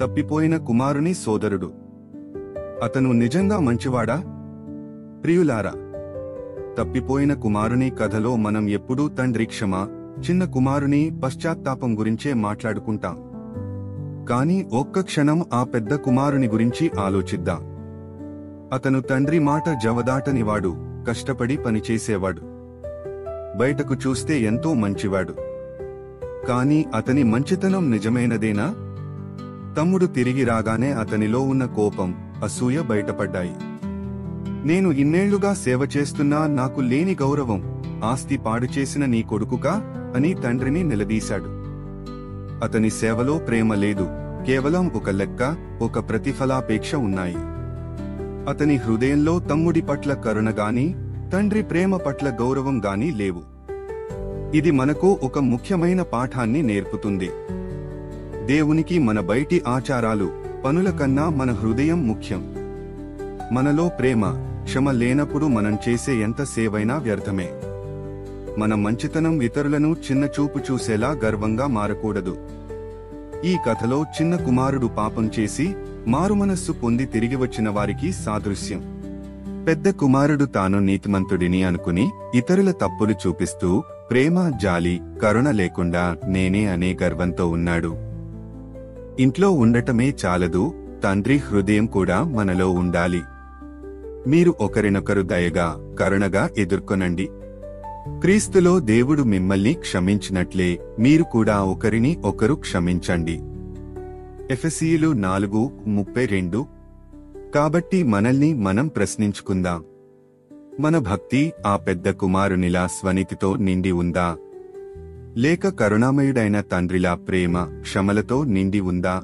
తప్పిపోయిన కుమారుని సోదరుడు. అతను నిజంగా మంచివాడా? ప్రియులారా, తప్పిపోయిన కుమారుని కథలో మనం ఎప్పుడూ తండ్రి క్షమ, చిన్న కుమారుని పశ్చాత్తాపం గురించే మాట్లాడుకుంటాం. కాని ఒక్క క్షణం ఆ పెద్ద కుమారుని గురించి ఆలోచిద్దాం. అతను తండ్రి మాట జవదాటనివాడు, కష్టపడి పనిచేసేవాడు. బయటకు చూస్తే ఎంతో మంచివాడు. కాని అతని మంచితనం నిజమైనదేనా? తమ్ముడు తిరిగి రాగానే అతనిలో ఉన్న కోపం, అసూయ బయటపడ్డాయి. నేను ఇన్నేళ్లుగా సేవ చేస్తున్నా నాకు లేని గౌరవం, ఆస్తి పాడుచేసిన నీ కొడుకుకా అని తండ్రిని నిలదీశాడు. అతని సేవలో ప్రేమ లేదు, కేవలం ఒక లెక్క, ఒక ప్రతిఫలాపేక్ష ఉన్నాయి. అతని హృదయంలో తమ్ముడి పట్ల కరుణ గాని, తండ్రి ప్రేమ పట్ల గౌరవం గాని లేవు. ఇది మనకు ఒక ముఖ్యమైన పాఠాన్ని నేర్పుతుంది. దేవునికి మన బయటి ఆచారాలు, పనుల కన్నా మన హృదయం ముఖ్యం. మనలో ప్రేమ, క్షమ లేనప్పుడు మనం చేసే ఎంత సేవైనా వ్యర్థమే. మన మంచితనం ఇతరులను చిన్నచూపు చూసేలా గర్వంగా మారకూడదు. ఈ కథలో చిన్న కుమారుడు పాపం చేసి మారుమనస్సు పొంది తిరిగి వచ్చిన వారికి సాదృశ్యం. పెద్ద కుమారుడు తాను నీతిమంతుడిని అనుకుని ఇతరుల తప్పులు చూపిస్తూ ప్రేమ, జాలి, కరుణ లేకుండా నేనే అనే గర్వంతో ఉన్నాడు. ఇంట్లో ఉండటమే చాలదు, తండ్రి హృదయం కూడా మనలో ఉండాలి. మీరు ఒకరినొకరు దయగా, కరుణగా ఎదుర్కొనండి. క్రీస్తులో దేవుడు మిమ్మల్ని క్షమించినట్లే మీరు కూడా ఒకరిని ఒకరు క్షమించండి. ఎఫెసీయులు 4:32. కాబట్టి మనల్ని మనం ప్రశ్నించుకుందాం. మన భక్తి ఆ పెద్ద కుమారునిలా స్వనీతితో నిండి ఉందా? లేక కరుణామయుడైన తండ్రిలా ప్రేమ, క్షమలతో నిండి ఉందా?